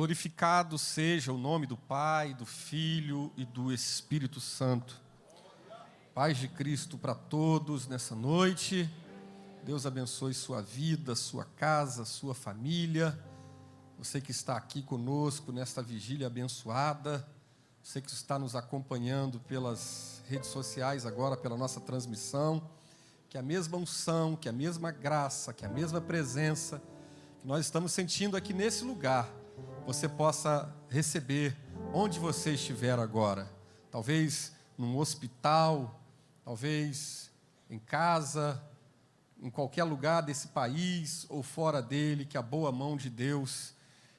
Glorificado seja o nome do Pai, do Filho e do Espírito Santo. Paz de Cristo para todos nessa noite. Deus abençoe sua vida, sua casa, sua família. Você que está aqui conosco nesta vigília abençoada. Você que está nos acompanhando pelas redes sociais agora, pela nossa transmissão. Que a mesma unção, que a mesma graça, que a mesma presença que nós estamos sentindo aqui nesse lugar, você possa receber onde você estiver agora. Talvez num hospital, talvez em casa, em qualquer lugar desse país ou fora dele, que a boa mão de Deus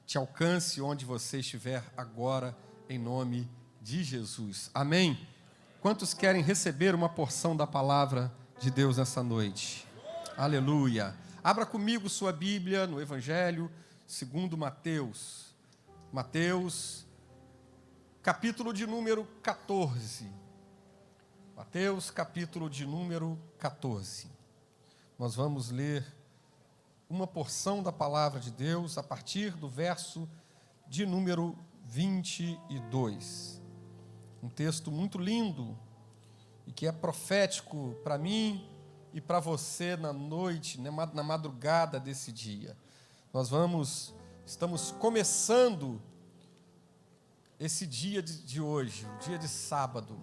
te alcance onde você estiver agora, em nome de Jesus. Amém? Quantos querem receber uma porção da palavra de Deus nessa noite? Aleluia! Abra comigo sua Bíblia no Evangelho segundo Mateus. Mateus, capítulo de número 14. Mateus, capítulo de número 14. Nós vamos ler uma porção da palavra de Deus a partir do verso de número 22. Um texto muito lindo e que é profético para mim e para você na noite, na madrugada desse dia. Estamos começando esse dia de hoje, o dia de sábado,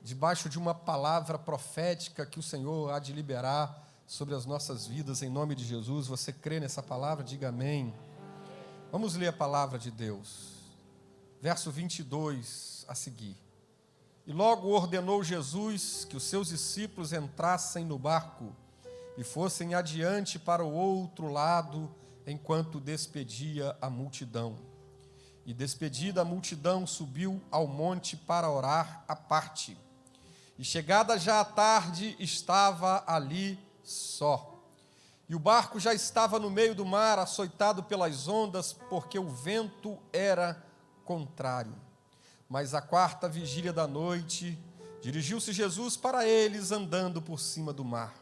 debaixo de uma palavra profética que o Senhor há de liberar sobre as nossas vidas, em nome de Jesus. Você crê nessa palavra? Diga amém. Vamos ler a palavra de Deus. Verso 22 a seguir. E logo ordenou Jesus que os seus discípulos entrassem no barco e fossem adiante para o outro lado, enquanto despedia a multidão. E despedida a multidão, subiu ao monte para orar à parte. E chegada já a tarde, estava ali só. E o barco já estava no meio do mar, açoitado pelas ondas, porque o vento era contrário. Mas à quarta vigília da noite, dirigiu-se Jesus para eles, andando por cima do mar.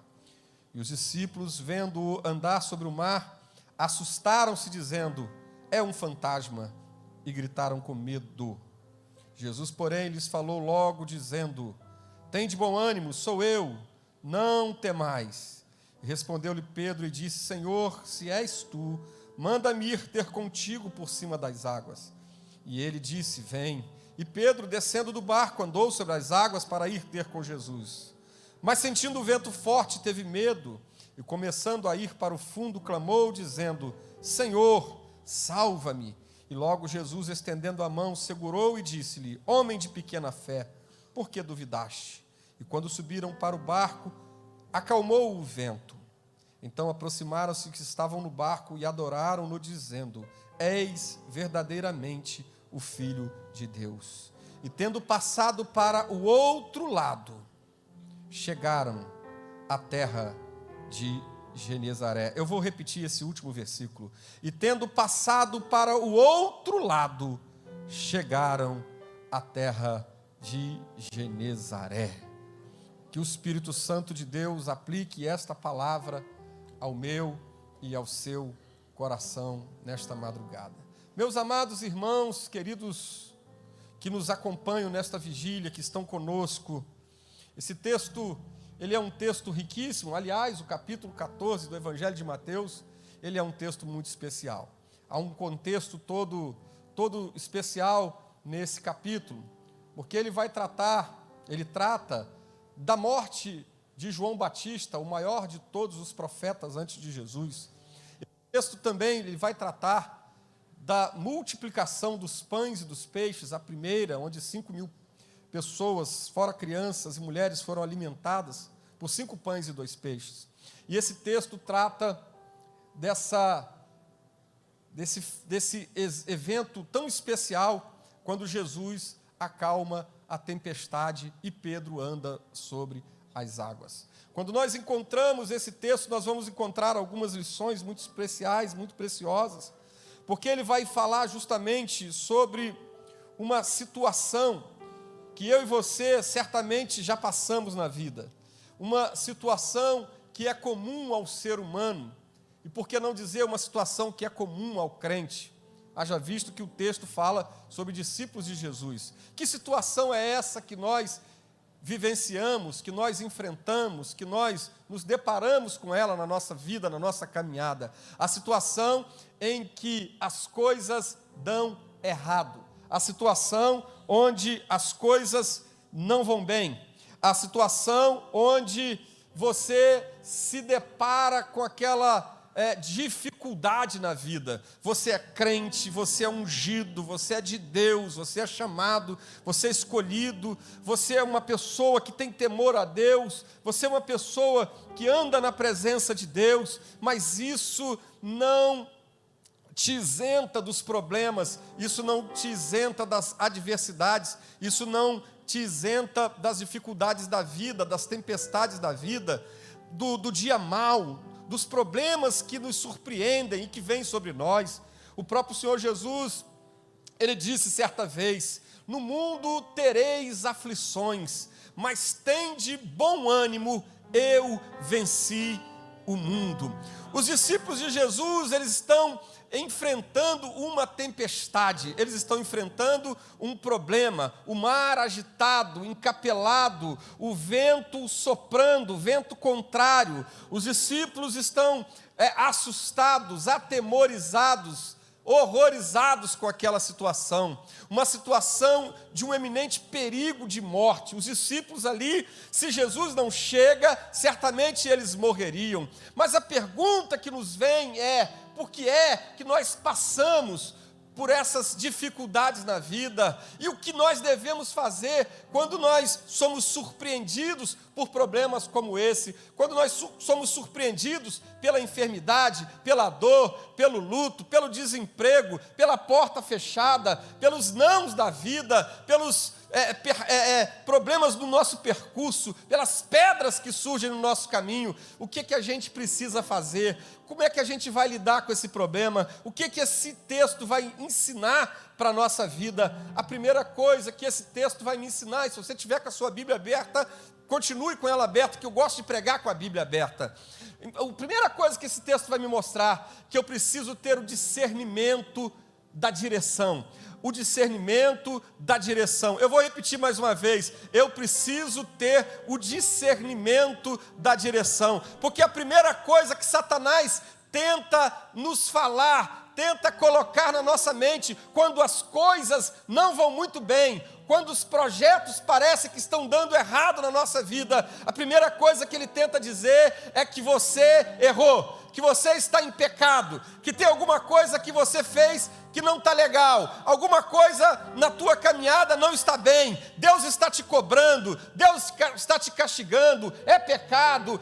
E os discípulos, vendo-o andar sobre o mar, assustaram-se, dizendo: é um fantasma, e gritaram com medo. Jesus, porém, lhes falou logo, dizendo: tende bom ânimo, sou eu, não temais. E respondeu-lhe Pedro e disse: Senhor, se és tu, manda-me ir ter contigo por cima das águas. E ele disse: vem. E Pedro, descendo do barco, andou sobre as águas para ir ter com Jesus. Mas sentindo o vento forte, teve medo, e começando a ir para o fundo, clamou, dizendo: Senhor, salva-me. E logo Jesus, estendendo a mão, segurou e disse-lhe: homem de pequena fé, por que duvidaste? E quando subiram para o barco, acalmou o vento. Então aproximaram-se que estavam no barco e adoraram-no, dizendo: és verdadeiramente o Filho de Deus. E tendo passado para o outro lado, chegaram à terra de Genezaré. Eu vou repetir esse último versículo. E tendo passado para o outro lado, chegaram à terra de Genezaré. Que o Espírito Santo de Deus aplique esta palavra ao meu e ao seu coração nesta madrugada. Meus amados irmãos, queridos que nos acompanham nesta vigília, que estão conosco, esse texto, ele é um texto riquíssimo. Aliás, o capítulo 14 do Evangelho de Mateus, ele é um texto muito especial. Há um contexto todo especial nesse capítulo, porque ele trata da morte de João Batista, o maior de todos os profetas antes de Jesus. Esse texto também ele vai tratar da multiplicação dos pães e dos peixes, a primeira, onde 5.000 pessoas, fora crianças e mulheres, foram alimentadas por 5 pães e 2 peixes. E esse texto trata desse evento tão especial, quando Jesus acalma a tempestade e Pedro anda sobre as águas. Quando nós encontramos esse texto, nós vamos encontrar algumas lições muito especiais, muito preciosas, porque ele vai falar justamente sobre uma situação que eu e você certamente já passamos na vida, uma situação que é comum ao ser humano, e por que não dizer uma situação que é comum ao crente, haja visto que o texto fala sobre discípulos de Jesus. Que situação é essa que nós vivenciamos, que nós enfrentamos, que nós nos deparamos com ela na nossa vida, na nossa caminhada? A situação em que as coisas dão errado, a situação onde as coisas não vão bem, a situação onde você se depara com aquela dificuldade na vida. Você é crente, você é ungido, você é de Deus, você é chamado, você é escolhido, você é uma pessoa que tem temor a Deus, você é uma pessoa que anda na presença de Deus, mas isso não te isenta dos problemas, isso não te isenta das adversidades, isso não te isenta das dificuldades da vida, das tempestades da vida, do dia mau, dos problemas que nos surpreendem e que vêm sobre nós. O próprio Senhor Jesus, Ele disse certa vez: no mundo tereis aflições, mas tende bom ânimo, eu venci o mundo. Os discípulos de Jesus, eles estão enfrentando uma tempestade, eles estão enfrentando um problema, o mar agitado, encapelado, o vento soprando, o vento contrário. Os discípulos estão assustados, atemorizados, horrorizados com aquela situação, uma situação de um eminente perigo de morte. Os discípulos ali, se Jesus não chega, certamente eles morreriam. Mas a pergunta que nos vem é: por que é que nós passamos por essas dificuldades na vida? E o que nós devemos fazer quando nós somos surpreendidos por problemas como esse? Quando nós somos surpreendidos pela enfermidade, pela dor, pelo luto, pelo desemprego, pela porta fechada, pelos nãos da vida, pelos problemas do nosso percurso, pelas pedras que surgem no nosso caminho? O que a gente precisa fazer? Como é que a gente vai lidar com esse problema? O que esse texto vai ensinar para a nossa vida? A primeira coisa que esse texto vai me ensinar, e se você tiver com a sua Bíblia aberta, continue com ela aberta, que eu gosto de pregar com a Bíblia aberta. A primeira coisa que esse texto vai me mostrar, que eu preciso ter o discernimento da direção. O discernimento da direção. Eu vou repetir mais uma vez: eu preciso ter o discernimento da direção, porque a primeira coisa que Satanás tenta nos falar, tenta colocar na nossa mente, quando as coisas não vão muito bem, quando os projetos parecem que estão dando errado na nossa vida, a primeira coisa que ele tenta dizer é que você errou, que você está em pecado, que tem alguma coisa que você fez que não está legal, alguma coisa na tua caminhada não está bem, Deus está te cobrando, Deus está te castigando, é pecado,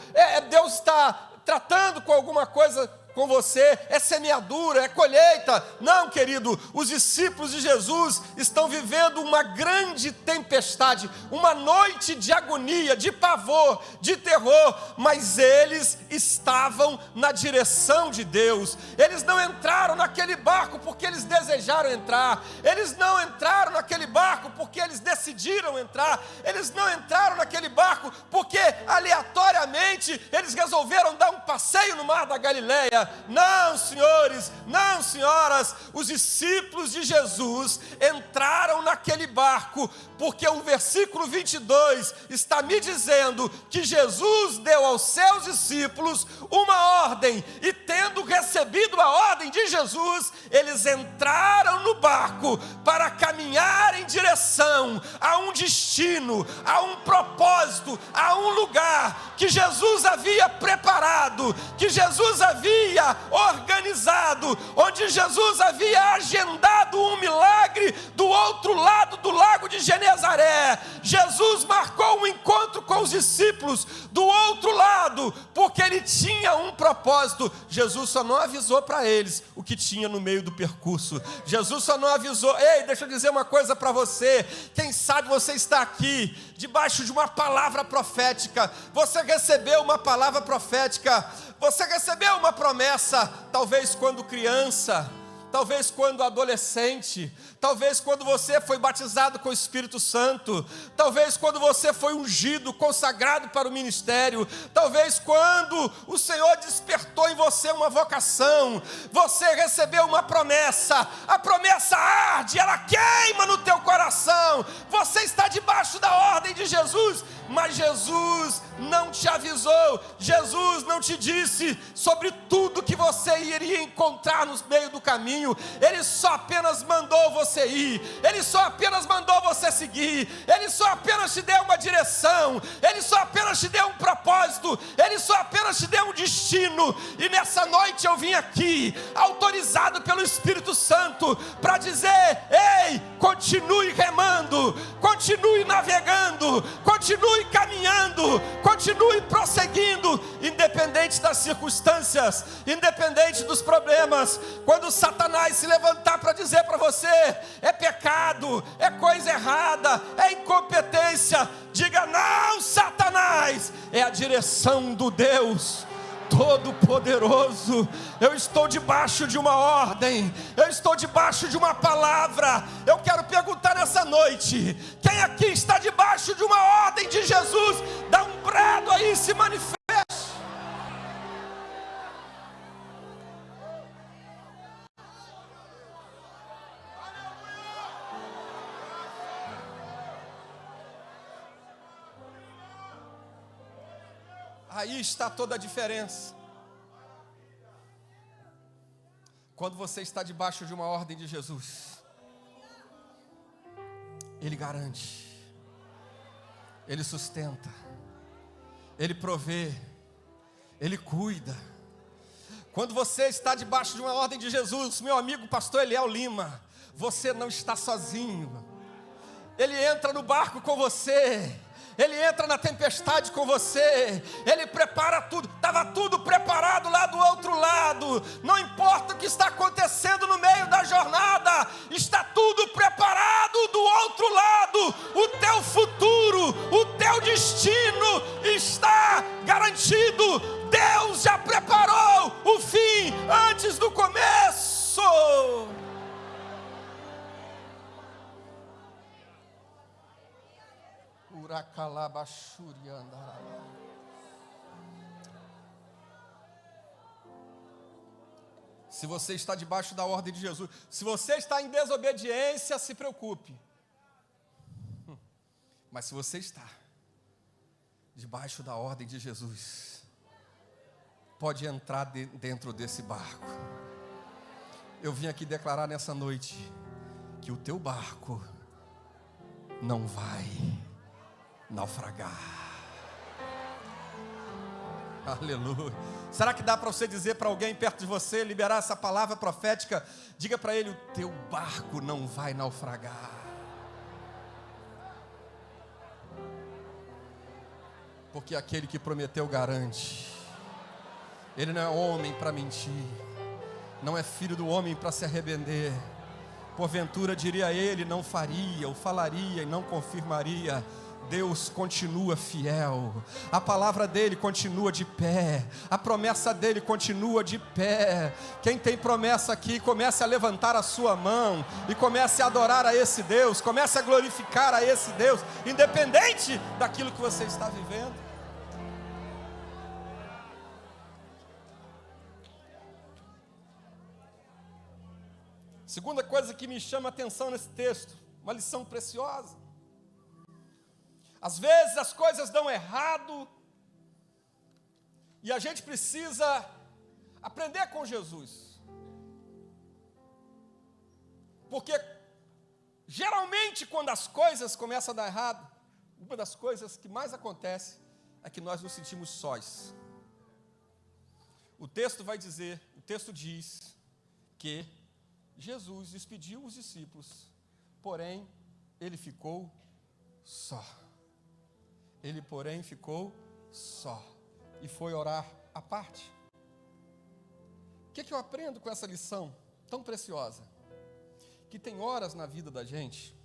Deus está tratando com alguma coisa com você, é semeadura, é colheita. Não, querido, os discípulos de Jesus estão vivendo uma grande tempestade, uma noite de agonia, de pavor, de terror, mas eles estavam na direção de Deus. Eles não entraram naquele barco porque eles desejaram entrar, eles não entraram naquele barco porque eles decidiram entrar, eles não entraram naquele barco porque aleatoriamente eles resolveram dar um passeio no mar da Galileia. Não, senhores, não, senhoras, os discípulos de Jesus entraram naquele barco porque o versículo 22 está me dizendo que Jesus deu aos seus discípulos uma ordem, e tendo recebido a ordem de Jesus, eles entraram no barco para caminhar em direção a um destino, a um propósito, a um lugar que Jesus havia preparado, que Jesus havia organizado, onde Jesus havia agendado um milagre do outro lado do lago de Genezaré. Jesus marcou um encontro com os discípulos do outro lado, porque ele tinha um propósito. Jesus só não avisou para eles o que tinha no meio do percurso. Jesus só não avisou. Ei, deixa eu dizer uma coisa para você. Quem sabe você está aqui debaixo de uma palavra profética. Você recebeu uma palavra profética. Você recebeu uma promessa, talvez quando criança, talvez quando adolescente, talvez quando você foi batizado com o Espírito Santo, talvez quando você foi ungido, consagrado para o ministério, talvez quando o Senhor despertou em você uma vocação, você recebeu uma promessa, a promessa arde, ela queima no teu coração, você está debaixo da ordem de Jesus, mas Jesus não te avisou, Jesus não te disse sobre tudo que você iria encontrar no meio do caminho, Ele só apenas mandou você ir, Ele só apenas mandou você seguir, Ele só apenas te deu uma direção, Ele só apenas te deu um propósito, Ele só apenas te deu um destino, e nessa noite eu vim aqui, autorizado pelo Espírito Santo, para dizer: ei, continue remando, continue navegando, continue caminhando, continue prosseguindo, independente das circunstâncias, independente dos problemas. Quando Satanás se levantar para dizer para você: é pecado, é coisa errada, é incompetência, diga: não, Satanás, é a direção do Deus Todo-Poderoso. Eu estou debaixo de uma ordem, eu estou debaixo de uma palavra. Eu quero perguntar nessa noite: quem aqui está debaixo de uma ordem de Jesus? Dá um brado aí e se manifeste. Aí está toda a diferença. Quando você está debaixo de uma ordem de Jesus, Ele garante, Ele sustenta, Ele provê, Ele cuida. Quando você está debaixo de uma ordem de Jesus, meu amigo pastor Eliel Lima, você não está sozinho. Ele entra no barco com você, Ele entra na tempestade com você, Ele prepara tudo, estava tudo preparado lá do outro lado, não importa o que está acontecendo no meio da jornada, está tudo preparado do outro lado, o teu futuro, o teu destino está garantido, Deus já preparou o fim antes do começo. Se você está debaixo da ordem de Jesus, se você está em desobediência, se preocupe. Mas se você está debaixo da ordem de Jesus, pode entrar dentro desse barco. Eu vim aqui declarar nessa noite que o teu barco não vai naufragar. Aleluia. Será que dá para você dizer para alguém perto de você, liberar essa palavra profética? Diga para ele: o teu barco não vai naufragar. Porque aquele que prometeu garante. Ele não é homem para mentir, não é filho do homem para se arrepender. Porventura, diria ele, não faria, ou falaria e não confirmaria. Deus continua fiel, a palavra dele continua de pé, a promessa dele continua de pé. Quem tem promessa aqui, comece a levantar a sua mão e comece a adorar a esse Deus, comece a glorificar a esse Deus, independente daquilo que você está vivendo. Segunda coisa que me chama a atenção nesse texto, uma lição preciosa. Às vezes as coisas dão errado e a gente precisa aprender com Jesus. Porque geralmente quando as coisas começam a dar errado, uma das coisas que mais acontece é que nós nos sentimos sós. O texto diz que Jesus despediu os discípulos, porém ele ficou só. Ele, porém, ficou só e foi orar à parte. O que eu aprendo com essa lição tão preciosa? Que tem horas na vida da gente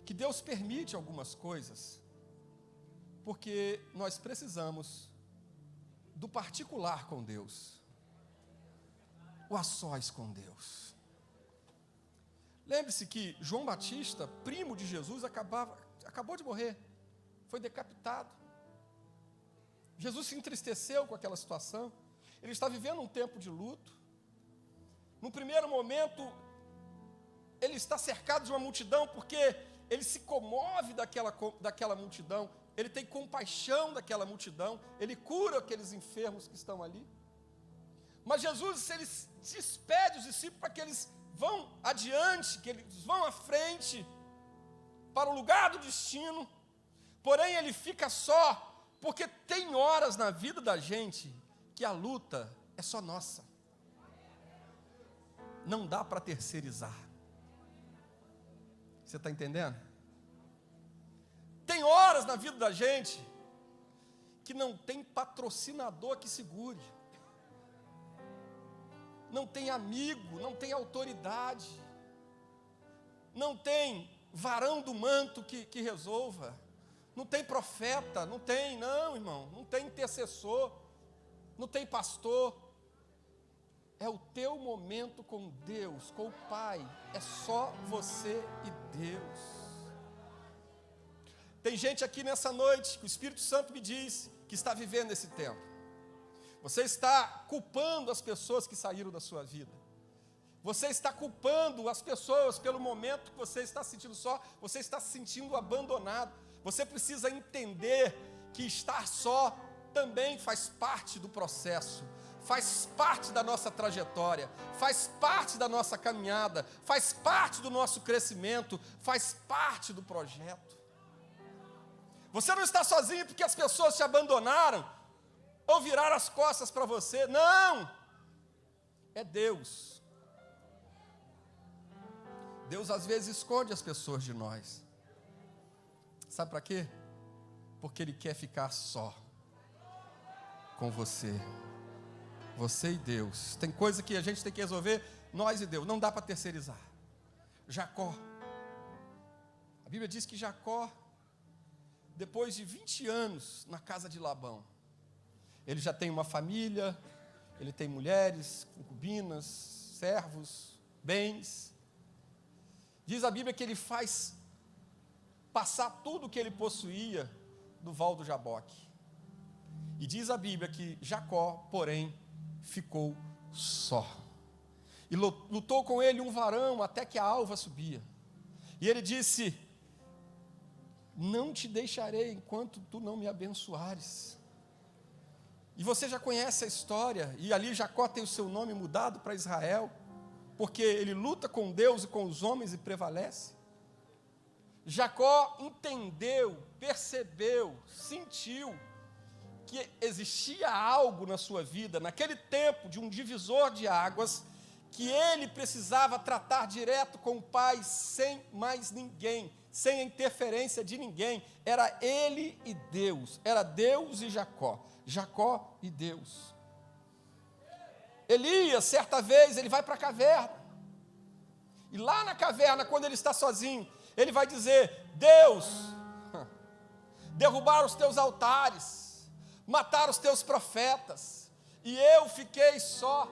que Deus permite algumas coisas porque nós precisamos do particular com Deus, o a sós com Deus. Lembre-se que João Batista, primo de Jesus, acabou de morrer, foi decapitado. Jesus se entristeceu com aquela situação, ele está vivendo um tempo de luto. No primeiro momento, ele está cercado de uma multidão, porque ele se comove daquela multidão, ele tem compaixão daquela multidão, ele cura aqueles enfermos que estão ali. Mas Jesus, ele despede os discípulos para que eles vão adiante, que eles vão à frente, para o lugar do destino. Porém, ele fica só, porque tem horas na vida da gente que a luta é só nossa. Não dá para terceirizar. Você está entendendo? Tem horas na vida da gente que não tem patrocinador que segure. Não tem amigo, não tem autoridade. Não tem varão do manto que resolva. Não tem profeta, não, irmão. Não tem intercessor, não tem pastor. É o teu momento com Deus, com o Pai. É só você e Deus. Tem gente aqui nessa noite que o Espírito Santo me diz que está vivendo esse tempo. Você está culpando as pessoas que saíram da sua vida. Você está culpando as pessoas pelo momento que você está se sentindo só. Você está se sentindo abandonado. Você precisa entender que estar só também faz parte do processo. Faz parte da nossa trajetória, faz parte da nossa caminhada, faz parte do nosso crescimento, faz parte do projeto. Você não está sozinho porque as pessoas te abandonaram ou viraram as costas para você. Não! É Deus. Deus às vezes esconde as pessoas de nós. Sabe para quê? Porque Ele quer ficar só com você. Você e Deus. Tem coisa que a gente tem que resolver, nós e Deus. Não dá para terceirizar. Jacó. A Bíblia diz que Jacó, depois de 20 anos na casa de Labão, ele já tem uma família, ele tem mulheres, concubinas, servos, bens. Diz a Bíblia que ele faz passar tudo o que ele possuía do val do Jaboque. E diz a Bíblia que Jacó, porém, ficou só. E lutou com ele um varão até que a alva subia. E ele disse: não te deixarei enquanto tu não me abençoares. E você já conhece a história. E ali Jacó tem o seu nome mudado para Israel, porque ele luta com Deus e com os homens e prevalece. Jacó entendeu, percebeu, sentiu que existia algo na sua vida, naquele tempo de um divisor de águas, que ele precisava tratar direto com o Pai, sem mais ninguém, sem a interferência de ninguém. Era ele e Deus, era Deus e Jacó, Jacó e Deus. Elias, certa vez, ele vai para a caverna, e lá na caverna, quando ele está sozinho, ele vai dizer: Deus, derrubaram os teus altares, mataram os teus profetas, e eu fiquei só.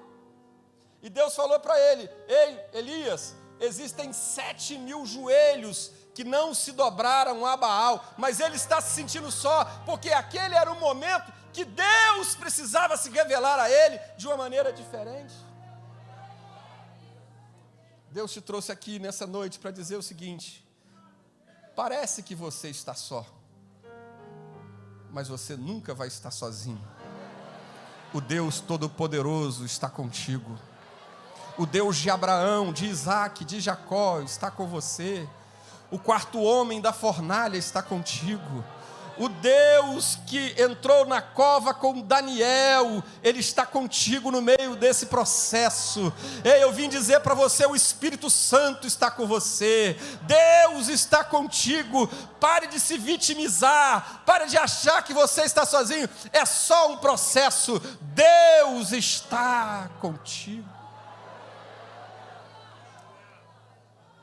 E Deus falou para ele: ei, Elias, existem 7.000 joelhos que não se dobraram a Baal, mas ele está se sentindo só, porque aquele era o momento que Deus precisava se revelar a ele de uma maneira diferente. Deus te trouxe aqui nessa noite para dizer o seguinte: parece que você está só, mas você nunca vai estar sozinho. O Deus Todo-Poderoso está contigo. O Deus de Abraão, de Isaac, de Jacó está com você. O quarto homem da fornalha está contigo. O Deus que entrou na cova com Daniel, Ele está contigo no meio desse processo. Ei, eu vim dizer para você: o Espírito Santo está com você. Deus está contigo. Pare de se vitimizar, pare de achar que você está sozinho. É só um processo. Deus está contigo.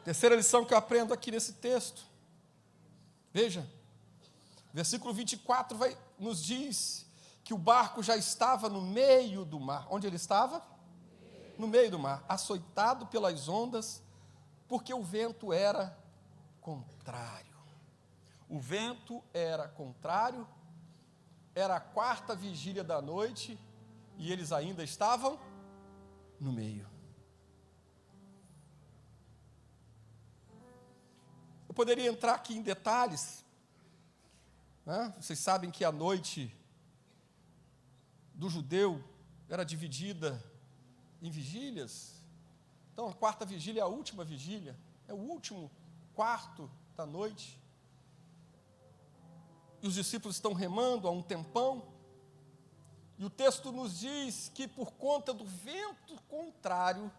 Terceira lição que eu aprendo aqui nesse texto. Veja. Versículo 24 nos diz que o barco já estava no meio do mar. Onde ele estava? No meio do mar, açoitado pelas ondas, Porque o vento era contrário. O vento era contrário, era a 4ª vigília da noite, e eles ainda estavam no meio. Eu poderia entrar aqui em detalhes, né? Vocês sabem que a noite do judeu era dividida em vigílias. Então a 4ª vigília é a última vigília, é o último quarto da noite. E os discípulos estão remando há um tempão, e o texto nos diz que por conta do vento contrário,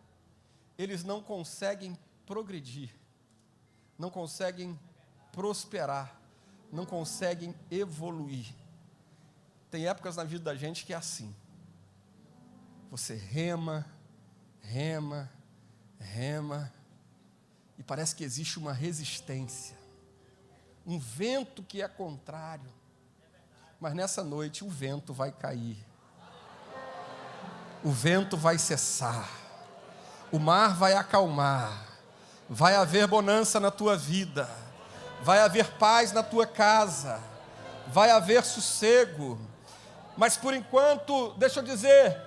eles não conseguem progredir, não conseguem prosperar, não conseguem evoluir. Tem épocas na vida da gente que é assim. Você rema, e parece que existe uma resistência, um vento que é contrário. Mas nessa noite o vento vai cair, o vento vai cessar, o mar vai acalmar, vai haver bonança na tua vida, vai haver paz na tua casa, vai haver sossego. Mas por enquanto, deixa eu dizer,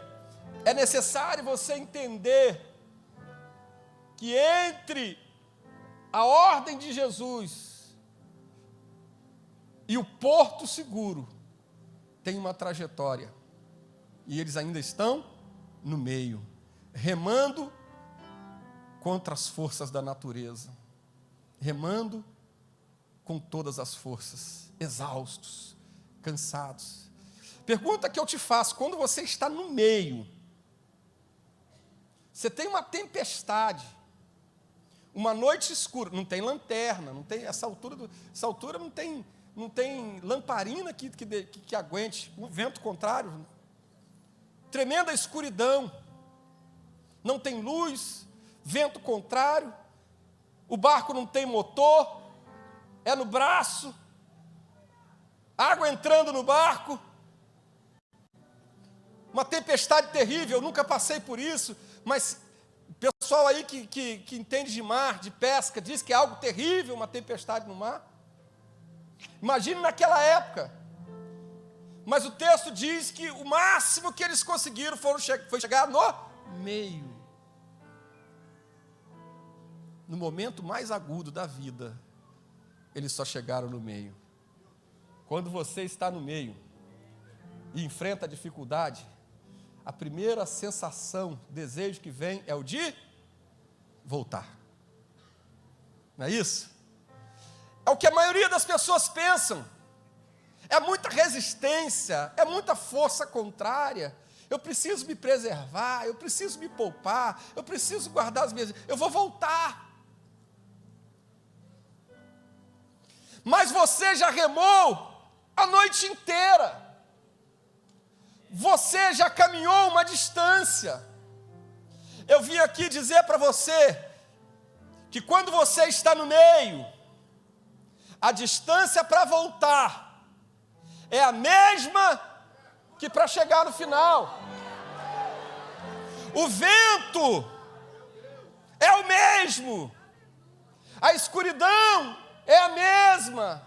é necessário você entender que entre a ordem de Jesus e o porto seguro tem uma trajetória, e eles ainda estão no meio, remando contra as forças da natureza, remando com todas as forças, exaustos, cansados. Pergunta que eu te faço: quando você está no meio, você tem uma tempestade, uma noite escura, não tem lanterna, não tem essa altura não tem lamparina que aguente o vento contrário, tremenda escuridão, não tem luz, vento contrário, o barco não tem motor, é no braço, água entrando no barco, uma tempestade terrível. Eu nunca passei por isso, mas o pessoal aí que entende de mar, de pesca, diz que é algo terrível, uma tempestade no mar. Imagine naquela época. Mas o texto diz que o máximo que eles conseguiram foi chegar no meio. No momento mais agudo da vida, eles só chegaram no meio. Quando você está no meio e enfrenta a dificuldade, a primeira sensação, desejo que vem é o de voltar. Não é isso? É o que a maioria das pessoas pensam. É muita resistência, é muita força contrária. Eu preciso me preservar, eu preciso me poupar, eu preciso guardar as minhas... Eu vou voltar. Mas você já remou a noite inteira. Você já caminhou uma distância. Eu vim aqui dizer para você que quando você está no meio, a distância para voltar é a mesma que para chegar no final. O vento é o mesmo, a escuridão é a mesma,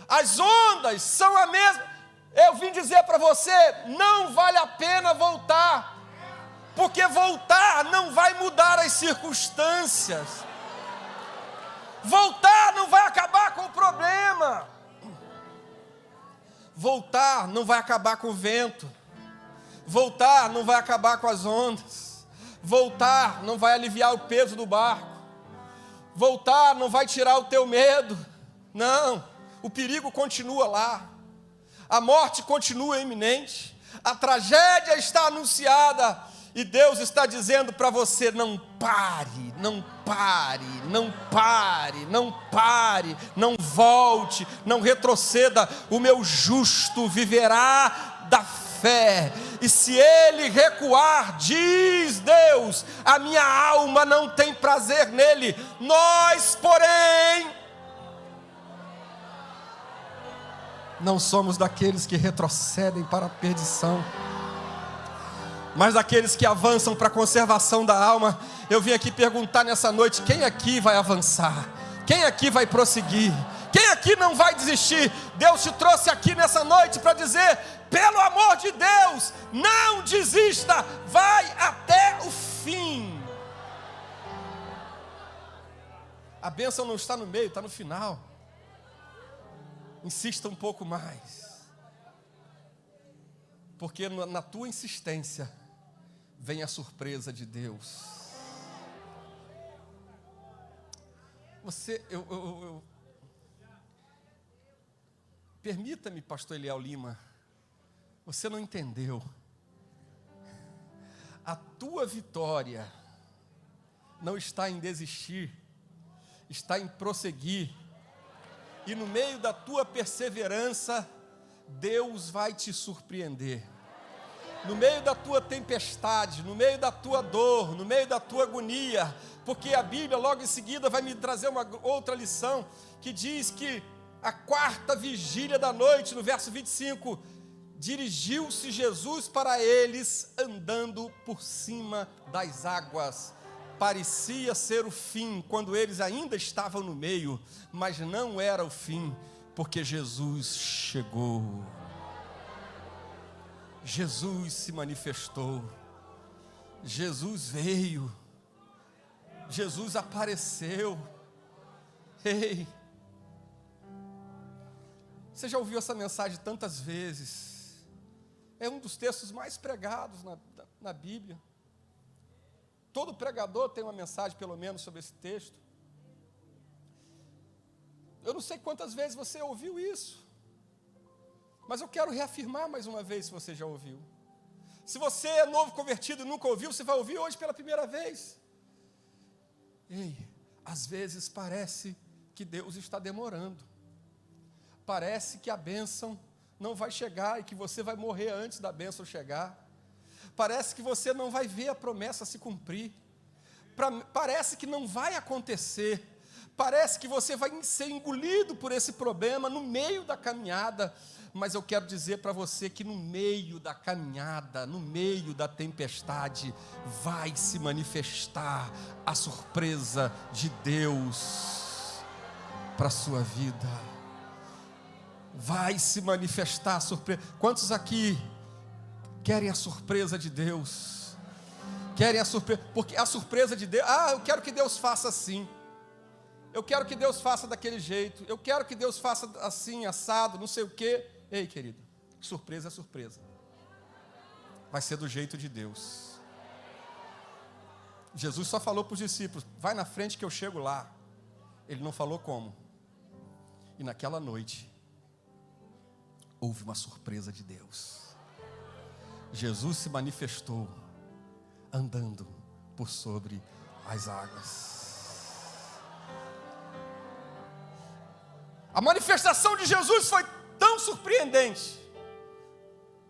as ondas são a mesma. Eu vim dizer para você, não vale a pena voltar, porque voltar não vai mudar as circunstâncias, voltar não vai acabar com o problema, voltar não vai acabar com o vento, voltar não vai acabar com as ondas, voltar não vai aliviar o peso do barco, voltar não vai tirar o teu medo, não, o perigo continua lá, a morte continua iminente, a tragédia está anunciada, e Deus está dizendo para você: não pare, não pare, não pare, não pare, não volte, não retroceda, o meu justo viverá da fé, e se ele recuar, diz Deus, a minha alma não tem prazer nele. Nós, porém, não somos daqueles que retrocedem para a perdição. mas daqueles que avançam para a conservação da alma. Eu vim aqui perguntar nessa noite: quem aqui vai avançar? Quem aqui vai prosseguir? Quem aqui não vai desistir? Deus te trouxe aqui nessa noite para dizer: pelo amor de Deus, não desista, vai até o fim. A bênção não está no meio, está no final. Insista um pouco mais, porque na tua insistência vem a surpresa de Deus. Permita-me, pastor Eliel Lima, você não entendeu. A tua vitória não está em desistir, está em prosseguir. E no meio da tua perseverança, Deus vai te surpreender. No meio da tua tempestade, no meio da tua dor, no meio da tua agonia, porque a Bíblia logo em seguida vai me trazer uma outra lição, que diz que a quarta vigília da noite, no verso 25, dirigiu-se Jesus para eles andando por cima das águas. Parecia ser o fim, quando eles ainda estavam no meio, mas não era o fim, porque Jesus chegou. Jesus se manifestou, Jesus veio, Jesus apareceu. Ei, você já ouviu essa mensagem tantas vezes? É um dos textos mais pregados na Bíblia. Todo pregador tem uma mensagem, pelo menos, sobre esse texto. Eu não sei quantas vezes você ouviu isso, mas eu quero reafirmar mais uma vez, se você já ouviu. Se você é novo convertido e nunca ouviu, você vai ouvir hoje pela primeira vez. Ei, às vezes parece que Deus está demorando. Parece que a bênção não vai chegar e que você vai morrer antes da bênção chegar. Parece que você não vai ver a promessa se cumprir. Parece que não vai acontecer. Parece que você vai ser engolido por esse problema no meio da caminhada. Mas eu quero dizer para você que no meio da caminhada, no meio da tempestade, vai se manifestar a surpresa de Deus para a sua vida. Vai se manifestar a surpresa. Quantos aqui querem a surpresa de Deus? Querem a surpresa, porque a surpresa de Deus, eu quero que Deus faça assim, eu quero que Deus faça daquele jeito, eu quero que Deus faça assim, assado, não sei o quê. Ei, querido, surpresa é surpresa, vai ser do jeito de Deus. Jesus só falou para os discípulos: vai na frente que eu chego lá. Ele não falou como. E naquela noite houve uma surpresa de Deus. Jesus se manifestou andando por sobre as águas. A manifestação de Jesus foi tão surpreendente,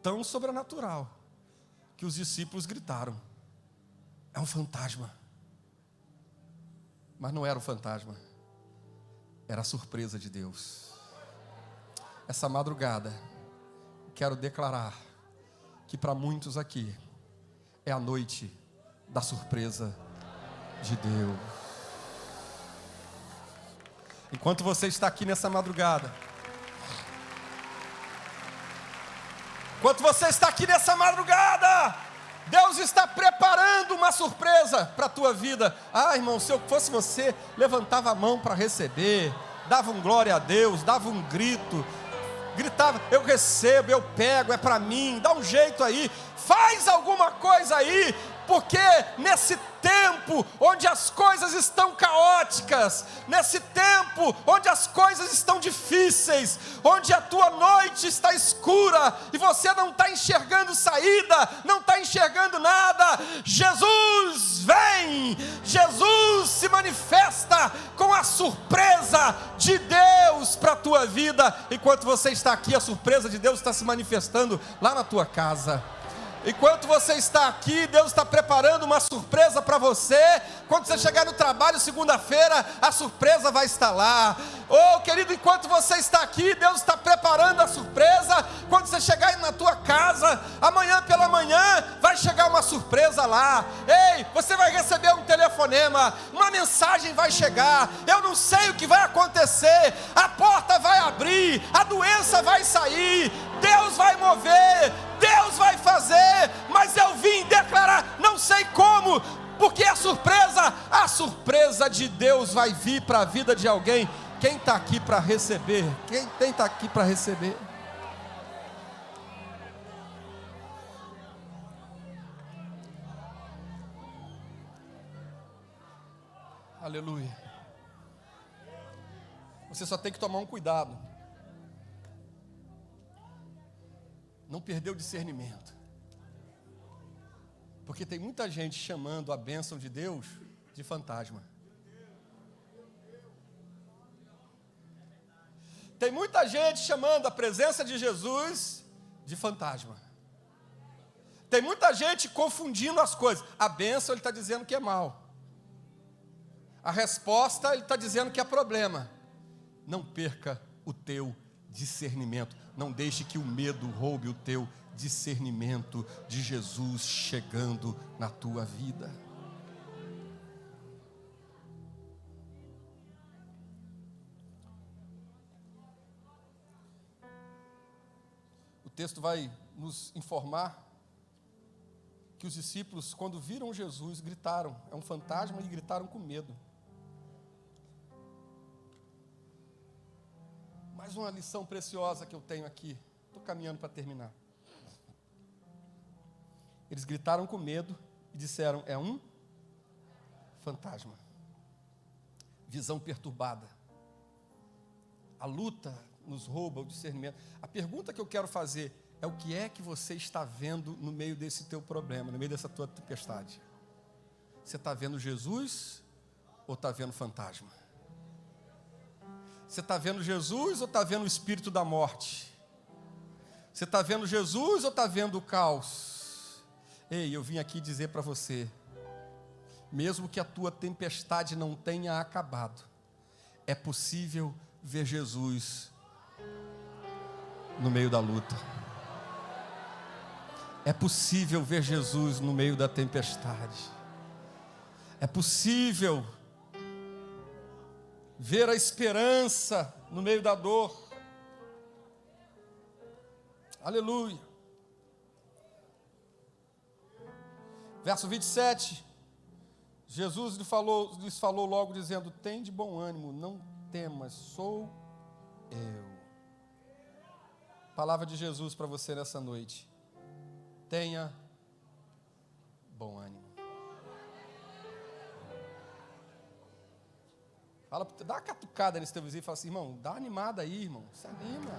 tão sobrenatural, que os discípulos gritaram: é um fantasma. Mas não era um fantasma, era a surpresa de Deus. Essa madrugada, quero declarar que para muitos aqui é a noite da surpresa de Deus. Enquanto você está aqui nessa madrugada, Deus está preparando uma surpresa para a tua vida. Irmão, se eu fosse você, levantava a mão para receber, dava um glória a Deus, dava um grito, gritava: eu recebo, eu pego, é para mim. Dá um jeito aí, faz alguma coisa aí, porque nesse tempo onde as coisas estão caóticas, nesse tempo onde as coisas estão difíceis, onde a tua noite está escura e você não está enxergando saída, não está enxergando nada, Jesus vem, Jesus se manifesta com a surpresa de Deus para a tua vida. Enquanto você está aqui, a surpresa de Deus está se manifestando lá na tua casa. Enquanto você está aqui, Deus está preparando uma surpresa para você. Quando você chegar no trabalho segunda-feira, a surpresa vai estar lá. Querido, enquanto você está aqui, Deus está preparando a surpresa. Quando você chegar na tua casa, amanhã pela manhã, vai chegar uma falar. Ei, você vai receber um telefonema, uma mensagem vai chegar. Eu não sei o que vai acontecer. A porta vai abrir, a doença vai sair. Deus vai mover, Deus vai fazer. Mas eu vim declarar, não sei como, porque a surpresa de Deus vai vir para a vida de alguém. Quem está aqui para receber? Quem está aqui para receber? Aleluia. Você só tem que tomar um cuidado. Não perder o discernimento. Porque tem muita gente chamando a bênção de Deus de fantasma. Tem muita gente chamando a presença de Jesus de fantasma. Tem muita gente confundindo as coisas. A bênção ele está dizendo que é mal. A resposta ele está dizendo que é problema. Não perca o teu discernimento. Não deixe que o medo roube o teu discernimento de Jesus chegando na tua vida. O texto vai nos informar que os discípulos, quando viram Jesus, gritaram. É um fantasma, e gritaram com medo. Mais uma lição preciosa que eu tenho aqui. Estou caminhando para terminar. Eles gritaram com medo e disseram, é um fantasma. Visão perturbada. A luta nos rouba o discernimento. A pergunta que eu quero fazer é: o que é que você está vendo no meio desse teu problema, no meio dessa tua tempestade? Você está vendo Jesus ou está vendo fantasma? Você está vendo Jesus ou está vendo o espírito da morte? Você está vendo Jesus ou está vendo o caos? Ei, eu vim aqui dizer para você, mesmo que a tua tempestade não tenha acabado, é possível ver Jesus no meio da luta. É possível ver Jesus no meio da tempestade. É possível ver a esperança no meio da dor. Aleluia. Verso 27. Jesus lhes falou logo dizendo: tem de bom ânimo, não temas, sou eu. Palavra de Jesus para você nessa noite. Tenha bom ânimo. Fala, dá uma catucada nesse teu vizinho e fala assim: irmão, dá uma animada aí, irmão. Se anima.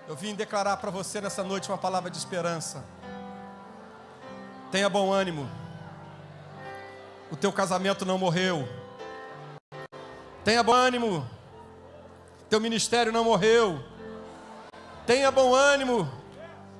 Eu vim declarar para você nessa noite uma palavra de esperança. Tenha bom ânimo. O teu casamento não morreu. Tenha bom ânimo. Teu ministério não morreu. Tenha bom ânimo.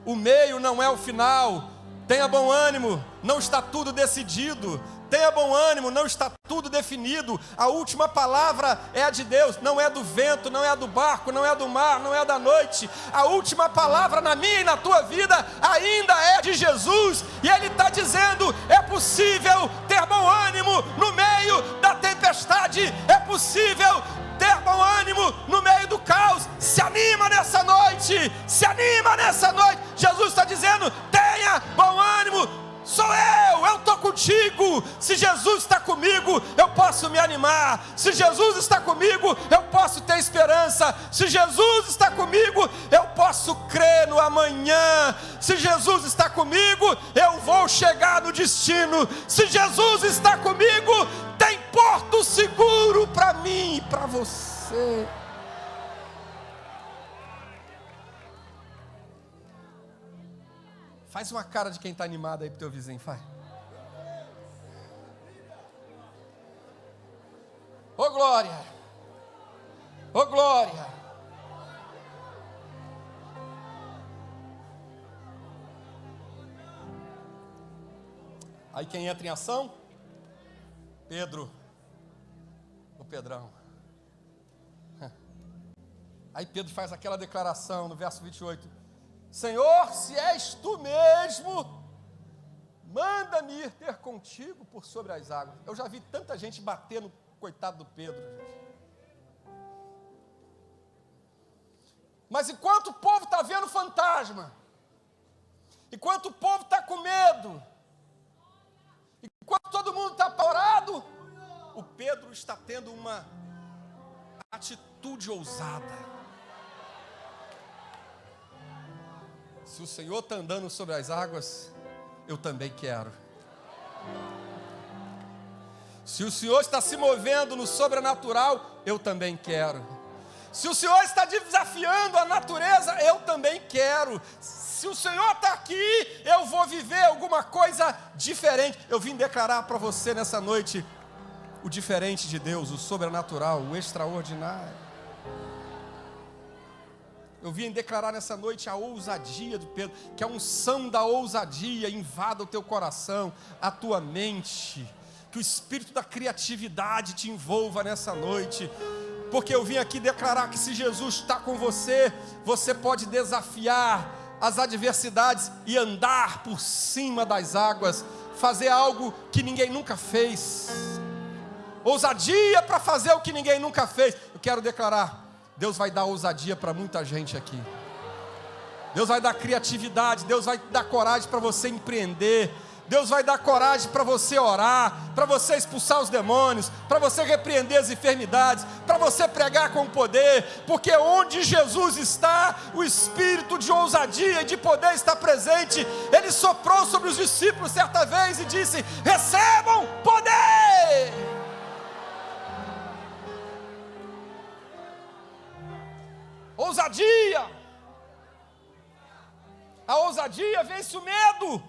O meio não é o final. Tenha bom ânimo. Não está tudo decidido. Tenha bom ânimo, não está tudo definido. A última palavra é a de Deus. Não é do vento, não é do barco, não é do mar, não é da noite. A última palavra na minha e na tua vida ainda é de Jesus. E Ele está dizendo: é possível ter bom ânimo no meio da tempestade. É possível ter bom ânimo no meio do caos. Se anima nessa noite. Se anima nessa noite. Jesus está dizendo: tenha bom ânimo. Sou eu estou contigo. Se Jesus está comigo, eu posso me animar. Se Jesus está comigo, eu posso ter esperança. Se Jesus está comigo, eu posso crer no amanhã. Se Jesus está comigo, eu vou chegar no destino. Se Jesus está comigo, tem porto seguro para mim e para você. Faz uma cara de quem está animado aí pro teu vizinho, faz. Ô glória! Ô glória! Aí quem entra em ação? Pedro. O Pedrão. Aí Pedro faz aquela declaração no verso 28. Senhor, se és tu mesmo, manda-me ir ter contigo por sobre as águas. Eu já vi tanta gente bater no coitado do Pedro, gente. Mas enquanto o povo está vendo fantasma, enquanto o povo está com medo, enquanto todo mundo está apavorado, o Pedro está tendo uma atitude ousada. Se o Senhor está andando sobre as águas, eu também quero. Se o Senhor está se movendo no sobrenatural, eu também quero. Se o Senhor está desafiando a natureza, eu também quero. Se o Senhor está aqui, eu vou viver alguma coisa diferente. Eu vim declarar para você nessa noite o diferente de Deus, o sobrenatural, o extraordinário. Eu vim declarar nessa noite a ousadia do Pedro, que a unção da ousadia invada o teu coração, a tua mente, que o espírito da criatividade te envolva nessa noite. Porque eu vim aqui declarar que se Jesus está com você, você pode desafiar as adversidades e andar por cima das águas, fazer algo que ninguém nunca fez. Ousadia para fazer o que ninguém nunca fez. Eu quero declarar, Deus vai dar ousadia para muita gente aqui. Deus vai dar criatividade, Deus vai dar coragem para você empreender. Deus vai dar coragem para você orar, para você expulsar os demônios, para você repreender as enfermidades, para você pregar com poder, porque onde Jesus está, o espírito de ousadia e de poder está presente. Ele soprou sobre os discípulos certa vez e disse: recebam poder. Ousadia. A ousadia vence o medo.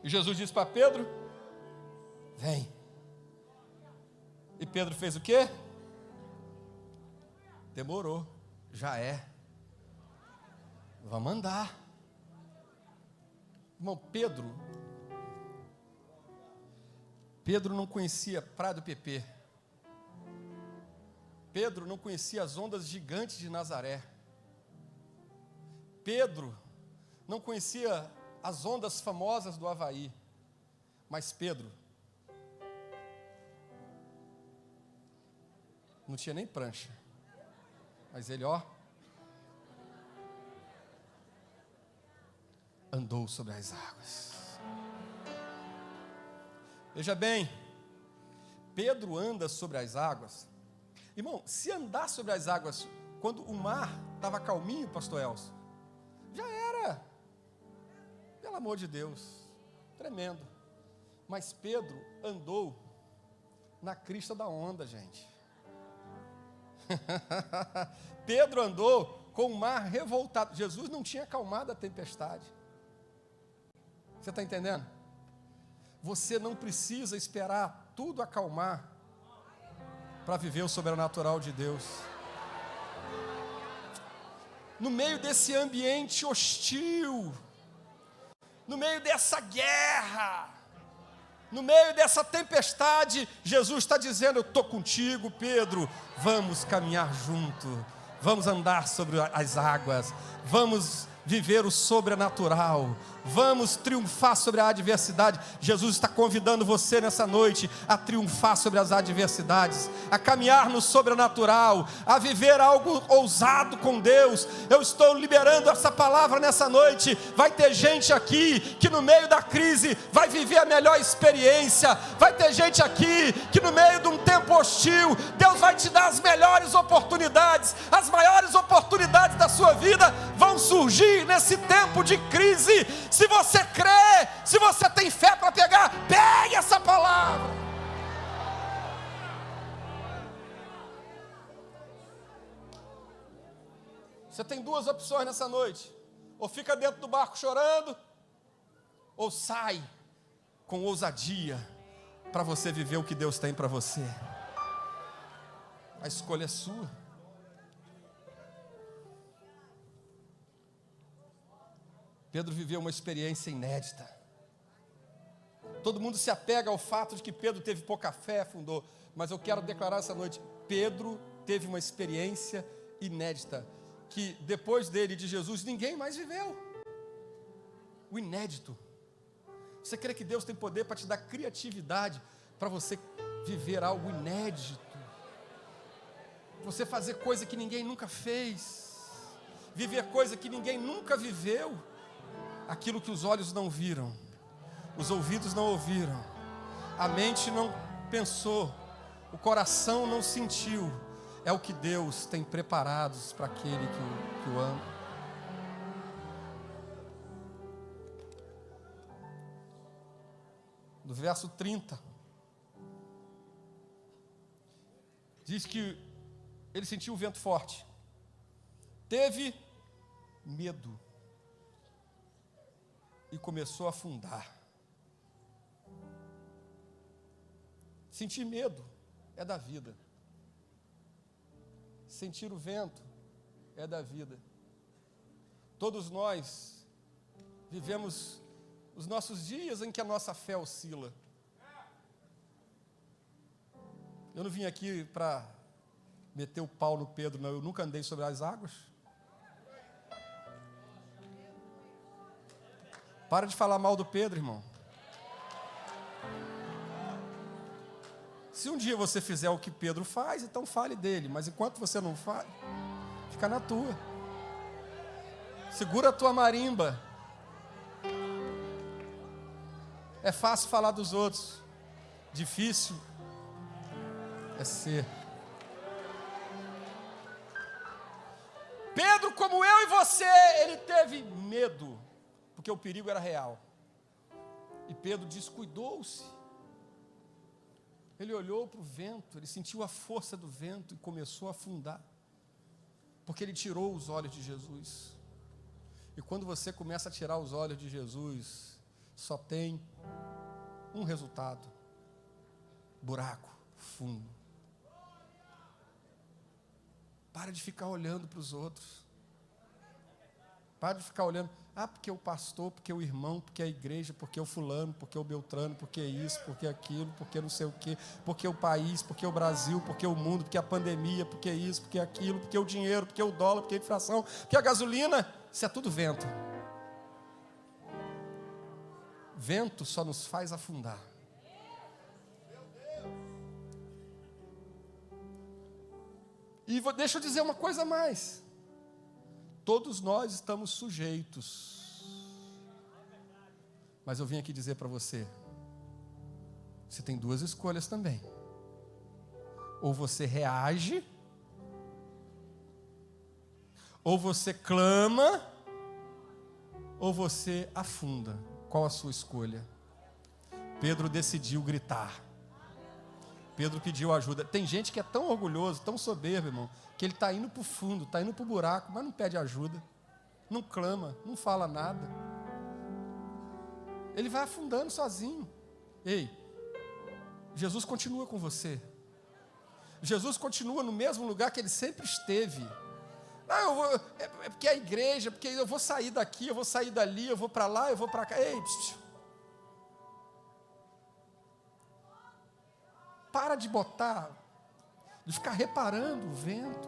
E Jesus disse para Pedro: vem. E Pedro fez o quê? Demorou. Já é. Vamos andar. Irmão, Pedro não conhecia Praia do PP. Pedro não conhecia as ondas gigantes de Nazaré. Pedro não conhecia as ondas famosas do Havaí. Mas Pedro não tinha nem prancha. Mas ele, andou sobre as águas. Veja bem, Pedro anda sobre as águas. Irmão, se andar sobre as águas quando o mar estava calminho, pastor Elcio, já era. Pelo amor de Deus, tremendo. Mas Pedro andou na crista da onda, gente. Pedro andou com o mar revoltado. Jesus não tinha acalmado a tempestade. Você está entendendo? Você não precisa esperar tudo acalmar para viver o sobrenatural de Deus. No meio desse ambiente hostil, no meio dessa guerra, no meio dessa tempestade, Jesus está dizendo: eu estou contigo, Pedro, vamos caminhar junto, vamos andar sobre as águas, vamos viver o sobrenatural, vamos triunfar sobre a adversidade. Jesus está convidando você nessa noite a triunfar sobre as adversidades, a caminhar no sobrenatural, a viver algo ousado com Deus. Eu estou liberando essa palavra nessa noite. Vai ter gente aqui que no meio da crise vai viver a melhor experiência. Vai ter gente aqui que no meio de um tempo hostil, Deus vai te dar as melhores oportunidades. As maiores oportunidades da sua vida vão surgir nesse tempo de crise. Se você crê, se você tem fé para pegar, pegue essa palavra. Você tem duas opções nessa noite: ou fica dentro do barco chorando, ou sai com ousadia para você viver o que Deus tem para você. A escolha é sua. Pedro viveu uma experiência inédita. Todo mundo se apega ao fato de que Pedro teve pouca fé, afundou. Mas eu quero declarar essa noite, Pedro teve uma experiência inédita, que depois dele, de Jesus, ninguém mais viveu. O inédito. Você crê que Deus tem poder para te dar criatividade, para você viver algo inédito? Você fazer coisa que ninguém nunca fez, viver coisa que ninguém nunca viveu, aquilo que os olhos não viram, os ouvidos não ouviram, a mente não pensou, o coração não sentiu, é o que Deus tem preparado para aquele que o ama. No verso 30, diz que ele sentiu o vento forte, teve medo e começou a afundar. Sentir medo é da vida. Sentir o vento é da vida. Todos nós vivemos os nossos dias em que a nossa fé oscila. Eu não vim aqui para meter o pau no Pedro, não. Eu nunca andei sobre as águas. Para de falar mal do Pedro, irmão. Se um dia você fizer o que Pedro faz, então fale dele. Mas enquanto você não faz, fica na tua. Segura a tua marimba. É fácil falar dos outros. Difícil é ser. Pedro, como eu e você, ele teve medo, porque o perigo era real. E Pedro descuidou-se. Ele olhou para o vento, ele sentiu a força do vento e começou a afundar. Porque ele tirou os olhos de Jesus. E quando você começa a tirar os olhos de Jesus, só tem um resultado: buraco fundo. Para de ficar olhando para os outros. Para de ficar olhando, porque o pastor, porque o irmão, porque a igreja, porque o fulano, porque o beltrano, porque isso, porque aquilo, porque não sei o quê, porque o país, porque o Brasil, porque o mundo, porque a pandemia, porque isso, porque aquilo, porque o dinheiro, porque o dólar, porque a inflação, porque a gasolina. Isso é tudo vento. Vento só nos faz afundar. E deixa eu dizer uma coisa a mais. Todos nós estamos sujeitos. Mas eu vim aqui dizer para você, você tem duas escolhas também. Ou você reage, ou você clama, ou você afunda. Qual a sua escolha? Pedro decidiu gritar. Pedro pediu ajuda. Tem gente que é tão orgulhoso, tão soberbo, irmão, que ele está indo para o fundo, está indo para o buraco, mas não pede ajuda, não clama, não fala nada. Ele vai afundando sozinho. Ei, Jesus continua com você. Jesus continua no mesmo lugar que ele sempre esteve. É porque a igreja, porque eu vou sair daqui, eu vou sair dali, eu vou para lá, eu vou para cá. Ei, para de ficar reparando o vento.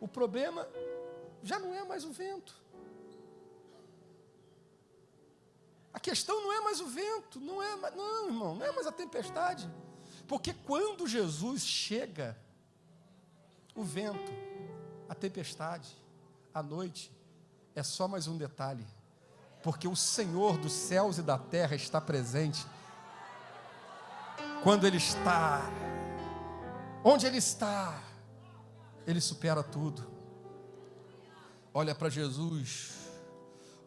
O problema já não é mais o vento. A questão não é mais o vento, não, irmão, não é mais a tempestade. Porque quando Jesus chega, o vento, a tempestade, a noite, é só mais um detalhe. Porque o Senhor dos céus e da terra está presente. Quando Ele está, onde Ele está, Ele supera tudo. Olha para Jesus,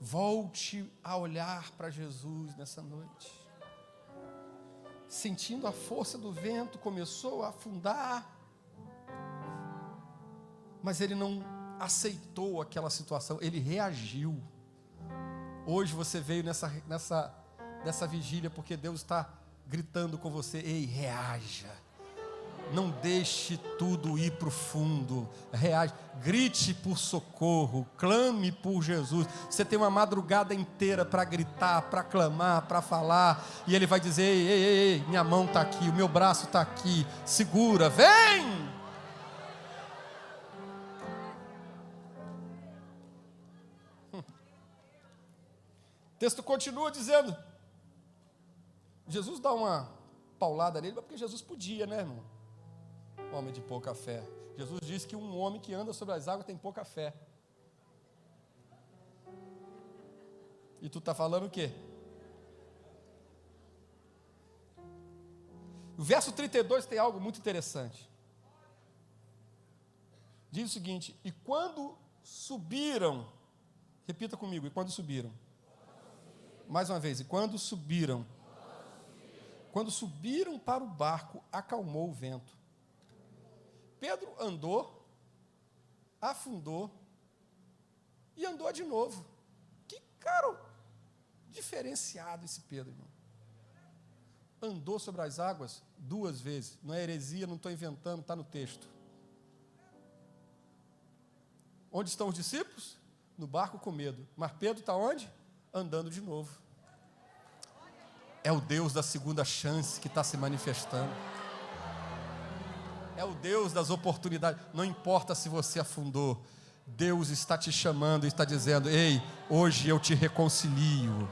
volte a olhar para Jesus nessa noite. Sentindo a força do vento, começou a afundar, mas ele não aceitou aquela situação, ele reagiu. Hoje você veio nessa vigília porque Deus está gritando com você: ei, reaja. Não deixe tudo ir para o fundo. Reage, grite por socorro, clame por Jesus. Você tem uma madrugada inteira para gritar, para clamar, para falar. E Ele vai dizer: ei, ei, ei, minha mão está aqui, o meu braço está aqui. Segura, vem! O texto continua dizendo, Jesus dá uma paulada nele, porque Jesus podia, né, irmão? Homem de pouca fé. Jesus disse que um homem que anda sobre as águas tem pouca fé. E tu está falando o quê? O verso 32 tem algo muito interessante. Diz o seguinte: e quando subiram, repita comigo, e quando subiram? Mais uma vez, e quando subiram? Quando subiram para o barco, acalmou o vento. Pedro andou, afundou e andou de novo. Que cara diferenciado esse Pedro, irmão. Andou sobre as águas 2 vezes. Não é heresia, não estou inventando, está no texto. Onde estão os discípulos? No barco com medo. Mas Pedro está onde? Andando de novo. É o Deus da segunda chance que está se manifestando. É o Deus das oportunidades. Não importa se você afundou, Deus está te chamando e está dizendo: ei, hoje eu te reconcilio,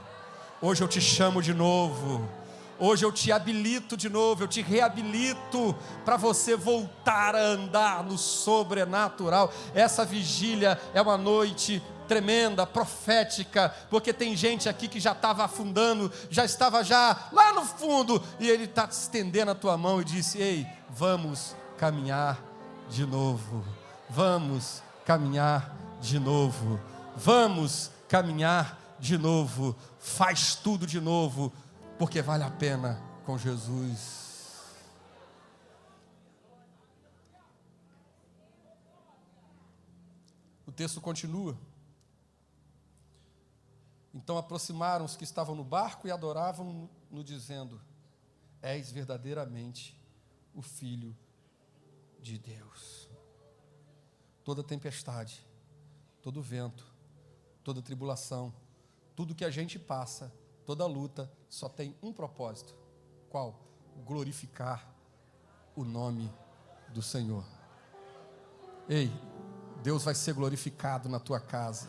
hoje eu te chamo de novo, hoje eu te habilito de novo, eu te reabilito para você voltar a andar no sobrenatural. Essa vigília é uma noite tremenda, profética, porque tem gente aqui que já estava afundando, já estava já lá no fundo, e Ele está estendendo a tua mão e disse: ei, vamos caminhar de novo, vamos caminhar de novo, vamos caminhar de novo, faz tudo de novo, porque vale a pena com Jesus. O texto continua. Então aproximaram os que estavam no barco e adoravam-no, dizendo: és verdadeiramente o Filho de Deus. Toda tempestade, todo vento, toda tribulação, tudo que a gente passa, toda luta, só tem um propósito. Qual? Glorificar o nome do Senhor. Ei, Deus vai ser glorificado na tua casa.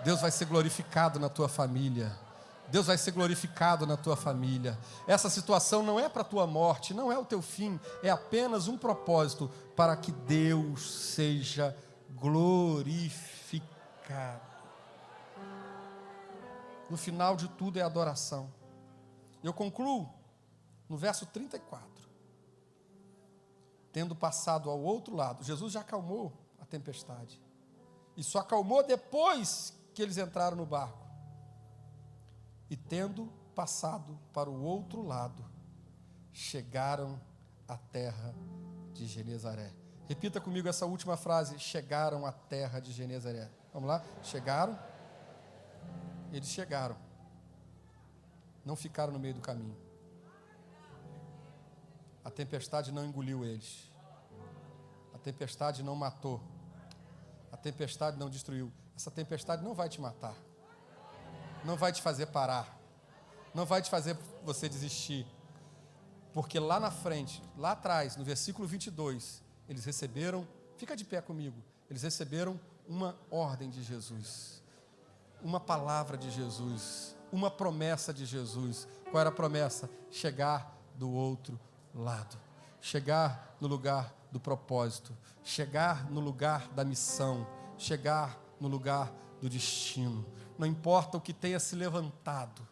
Deus vai ser glorificado na tua família. Deus vai ser glorificado na tua família. Essa situação não é para a tua morte, não é o teu fim, é apenas um propósito para que Deus seja glorificado. No final de tudo é adoração. Eu concluo no verso 34. Tendo passado ao outro lado, Jesus já acalmou a tempestade. E só acalmou depois que eles entraram no barco. E tendo passado para o outro lado, chegaram à terra de Genezaré. Repita comigo essa última frase: chegaram à terra de Genezaré. Vamos lá? Chegaram. Eles chegaram. Não ficaram no meio do caminho. A tempestade não engoliu eles. A tempestade não matou. A tempestade não destruiu. Essa tempestade não vai te matar. Não vai te fazer parar. Não vai te fazer você desistir. Porque lá na frente, lá atrás, no versículo 22, eles receberam, fica de pé comigo, eles receberam uma ordem de Jesus. Uma palavra de Jesus. Uma promessa de Jesus. Qual era a promessa? Chegar do outro lado. Chegar no lugar do propósito. Chegar no lugar da missão. Chegar no lugar do destino. Não importa o que tenha se levantado,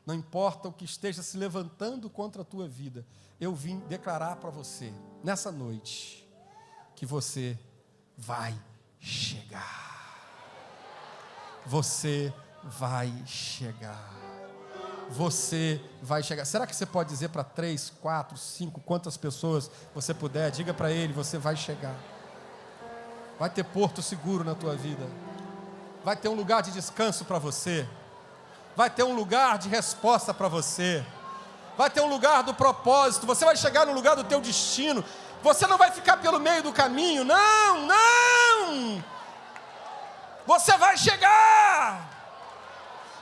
não importa o que esteja se levantando contra a tua vida, eu vim declarar para você, nessa noite, que você vai chegar. Você vai chegar. Você vai chegar. Será que você pode dizer para 3, 4, 5, quantas pessoas você puder? Diga para ele: você vai chegar. Vai ter porto seguro na tua vida. Vai ter um lugar de descanso para você. Vai ter um lugar de resposta para você. vai ter um lugar do propósito, você vai chegar no lugar do teu destino. Você não vai ficar pelo meio do caminho, não, não! Você vai chegar!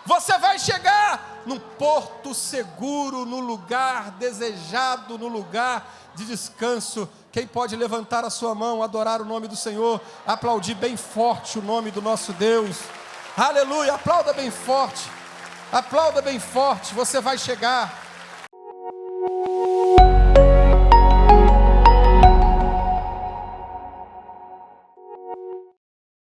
Você vai chegar num porto seguro, no lugar desejado, no lugar de descanso. Quem pode levantar a sua mão, adorar o nome do Senhor, aplaudir bem forte o nome do nosso Deus? Aleluia, aplauda bem forte, você vai chegar.